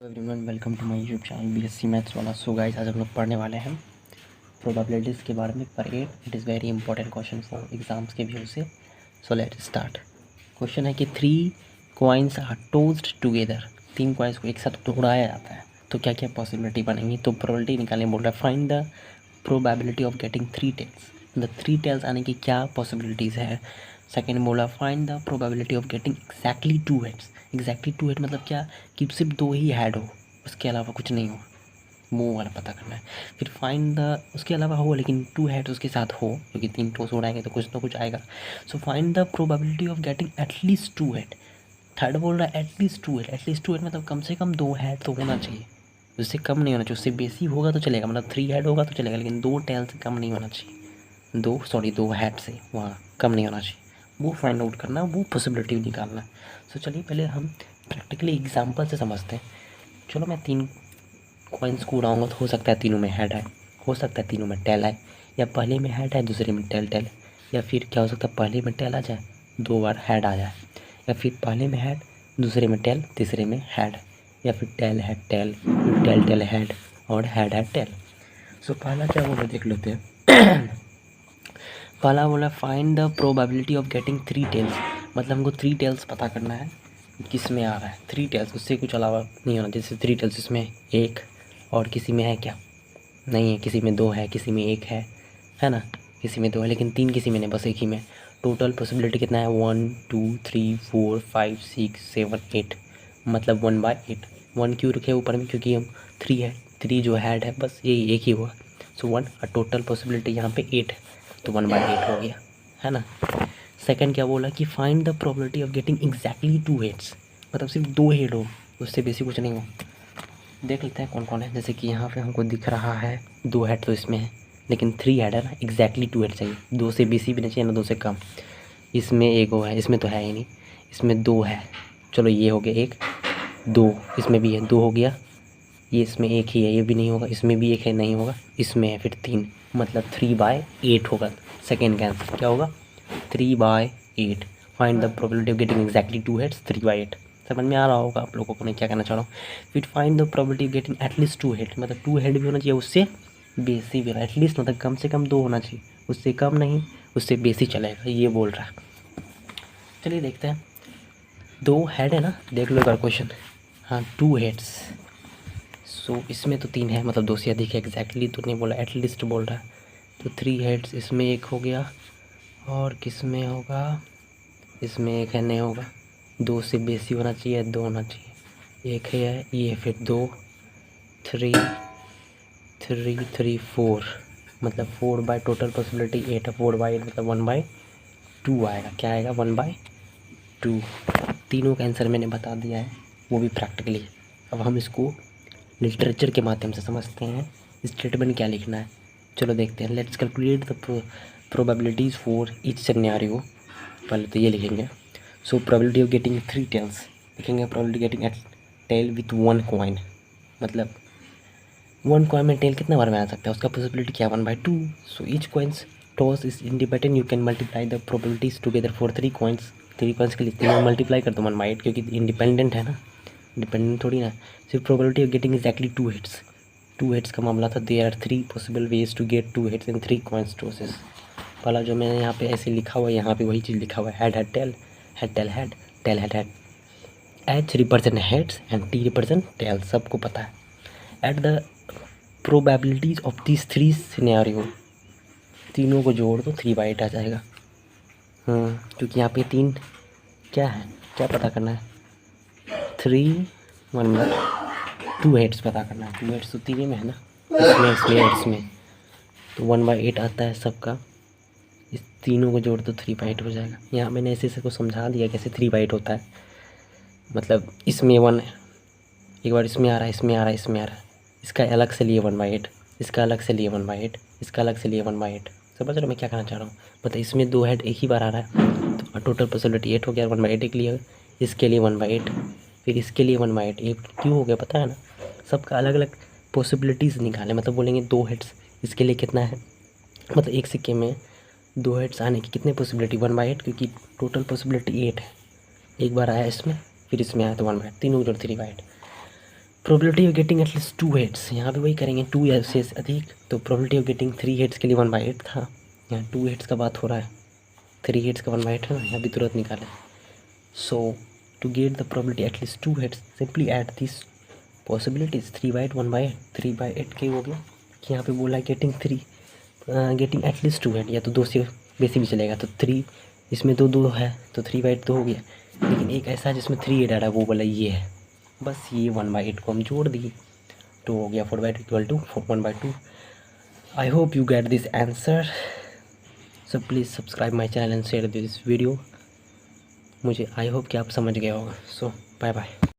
Everyone welcome to my YouTube channel BSc maths वाला। So guys, आज हम लोग पढ़ने वाले हैं प्रोबेबिलिटीज़ के बारे में। पर it is very important question for exams के व्यू से। So let's start. क्वेश्चन है कि 3 कॉइन्स आर टोस्ड टुगेदर। 3 कॉइन्स को एक साथ तोड़ाया जाता है तो क्या क्या पॉसिबिलिटी बनेंगी। तो प्रोबेबिलिटी निकालने बोल रहा है, find the probability of getting 3 tails. मतलब 3 टेल्स आने की क्या पॉसिबिलिटीज़ है। सेकेंड बोला, find the probability of getting exactly 2 heads. Exactly 2 head मतलब क्या, कि सिर्फ 2 ही हेड हो, उसके अलावा कुछ नहीं हो, वो वाला पता करना है। फिर फाइंड द, उसके अलावा हो लेकिन 2 हेड्स उसके साथ हो, क्योंकि 3 टोस उड़ाएंगे तो कुछ ना कुछ आएगा। So find the probability of getting at least 2 head. Third बोल रहा है एटलीस्ट 2 हेड। एटलीस्ट 2 हेड मतलब कम से कम 2 हेड तो होना चाहिए, उससे कम नहीं होना चाहिए। उससे बेसी होगा तो चलेगा, मतलब 3 हेड होगा तो चलेगा, लेकिन 2 टेल से कम नहीं होना चाहिए। 2 हेड से वहाँ कम नहीं होना चाहिए, वो फाइंड आउट करना, वो पॉसिबिलिटी निकालना है। सो चलिए पहले हम प्रैक्टिकली एग्जांपल से समझते हैं। चलो मैं 3 कॉइन्स को उड़ाऊँगा तो हो सकता है तीनों में हेड है, हो सकता है तीनों में टेल है, या पहले में हेड है दूसरे में टेल, या फिर क्या हो सकता है पहले में टेल आ जाए 2 बार हेड आ जाए, या फिर पहले में हेड दूसरे में टेल तीसरे में हेड, या फिर टेल है टेल फिर टेल हेड और हेड है टेल। सो पहला क्या बोला देख लेते हैं। पहला बोला find the probability of getting 3 tails. मतलब हमको 3 टेल्स पता करना है किस में आ रहा है। 3 टेल्स, उससे कुछ अलावा नहीं होना। जैसे 3 टेल्स इसमें एक और किसी में है क्या, नहीं है। किसी में 2 है, किसी में 1 है ना, किसी में 2 है, लेकिन 3 किसी में नहीं, बस एक ही में। टोटल पॉसिबिलिटी कितना है, 1 2 3 4 5 6 7 8, मतलब 1/8। 1 क्यों रखे ऊपर में, क्योंकि हम 3 है, 3 जो हेड है बस यही एक ही हुआ। सो 1 और टोटल पॉसिबिलिटी यहाँ पे 8 है, तो 1/8 हो गया, है ना। सेकंड क्या बोला कि find the probability of getting exactly 2 heads. मतलब सिर्फ 2 हेड हो, उससे बेसी कुछ नहीं हो। देख लेते हैं कौन कौन है। जैसे कि यहाँ पे हमको दिख रहा है 2 हेड तो इसमें है, लेकिन 3 हेड है ना, एग्जैक्टली 2 हेड चाहिए। 2 से बेसी भी नहीं चाहिए ना 2 से कम। इसमें एक वो है, इसमें तो है ही नहीं। इसमें 2 है, चलो ये हो गया 1 2, इसमें भी है 2 हो गया। ये इसमें 1 ही है, ये भी नहीं होगा। इसमें भी 1 है, नहीं होगा। इसमें है फिर 3, मतलब 3/8 होगा। सेकेंड का आंसर क्या होगा, 3/8। Find the probability of getting exactly 2 heads 3/8। समझ में आ रहा होगा आप लोगों को मैं क्या कहना चाह रहा हूँ। फिर find the probability of getting at least 2 head. मतलब 2 हेड भी होना चाहिए, उससे बेसी भी होना। एटलीस्ट मतलब कम से कम 2 होना चाहिए, उससे कम नहीं, उससे बेसी चलेगा, ये बोल रहा है। चलिए देखते हैं। 2 हेड है ना, देख लो एक बार क्वेश्चन। हाँ 2 हेड्स। सो इसमें तो 3 है, मतलब 2 से अधिक है। एग्जैक्टली तो नहीं बोला, एटलीस्ट बोल रहा है। तो 3 हेड्स, इसमें 1 हो गया, और किस में होगा, इसमें 1 है, नहीं होगा। 2 से बेसी होना चाहिए, 2 होना चाहिए। 1 है ये, फिर 2 3 3 3 4, मतलब 4 बाई टोटल पॉसिबिलिटी 8 है। 4/8 मतलब 1/2 आएगा। क्या आएगा, 1/2। तीनों का आंसर मैंने बता दिया है, वो भी प्रैक्टिकली। अब हम इसको लिटरेचर के माध्यम से समझते हैं, स्टेटमेंट क्या लिखना है। चलो देखते हैं। Let's calculate the probabilities for each scenario. पहले तो ये लिखेंगे। So probability of getting 3 tails लिखेंगे। Probability getting at tail with 1 coin, मतलब 1 कॉइन में टेल कितना बार में आ सकता है, उसका पॉसिबिलिटी क्या है, 1/2। So each coins toss is independent, you can multiply the probabilities together for 3 coins. 3 coins के लिए 3 मल्टीप्लाई कर दो 1/8, क्योंकि इंडिपेंडेंट है ना, डिपेंडेंट थोड़ी ना। सिर्फ probability of getting exactly 2 heads. 2 heads का मामला था। There are 3 possible ways to get 2 heads in 3 coins tosses. पहला जो मैंने यहाँ पे ऐसे लिखा हुआ है, यहाँ पे वही चीज़ लिखा हुआ है, head head tail, head tail head, tail head head. H represent heads and T represent tail, सबको पता है। At the probabilities of this 3 scenario, तीनों को जोड़ दो 3/8 आ जाएगा। क्योंकि यहाँ पे 3 क्या है, क्या पता करना है, 3 2 हेड्स पता करना है। 2 हेड्स तो 3 में है ना, इसमें तो 1/8 आता है सबका। इस तीनों को जोड़ दो 3/8 हो जाएगा। यहाँ मैंने ऐसे को समझा दिया कैसे 3/8 होता है। मतलब इसमें 1, एक बार इसमें आ रहा है, इसमें आ रहा है, इसमें आ रहा है, इसका अलग से लिए 1/8, इसका अलग से लिए 1/8, इसका अलग से लिए 1/8। समझ रहे हो मैं क्या कहना चाह रहा हूँ। मतलब इसमें 2 हेड एक ही बार आ रहा है, तो टोटल पॉसिबिलिटी 8 हो गया। 1/8 एक लिए, इसके लिए 1/8, फिर इसके लिए 1/8। ये क्यों हो गया पता है ना, सबका अलग अलग पॉसिबिलिटीज़ निकालें। मतलब बोलेंगे 2 हेड्स, इसके लिए कितना है, मतलब एक सिक्के में 2 हेड्स आने की कितनी पॉसिबिलिटी, 1/8, क्योंकि टोटल पॉसिबिलिटी 8 है। एक बार आया इसमें, फिर इसमें आया तो 1/8, तीनों जोड़ 3/8। Probability of getting at least 2 heads, यहाँ पे वही करेंगे 2 या से अधिक, तो प्रोबेबिलिटी ऑफ गेटिंग 3 हेड्स के लिए 1/8 था, यहाँ 2 हेड्स का बात हो रहा है, 3 हेड्स का 1/8 है ना, यहाँ भी तुरंत निकालें। So to get the probability at least 2 heads simply add this possibilities 3/8 1/8, 3/8 के हो गया कि यहाँ पे बोला है गेटिंग एटलीस्ट 2 हेड, या तो 2 से बेसी भी चलेगा, तो 3 इसमें तो 2 है तो 3/8 तो हो गया, लेकिन एक ऐसा है जिसमें 3 हेड आ रहा है, वो बोला ये है, बस ये 1/8 को हम जोड़ दिए तो हो गया 4/2 equal to 1/2। I hope you get this answer, so please subscribe my channel and share this video. मुझे आई होप कि आप समझ गए होगा। So bye bye.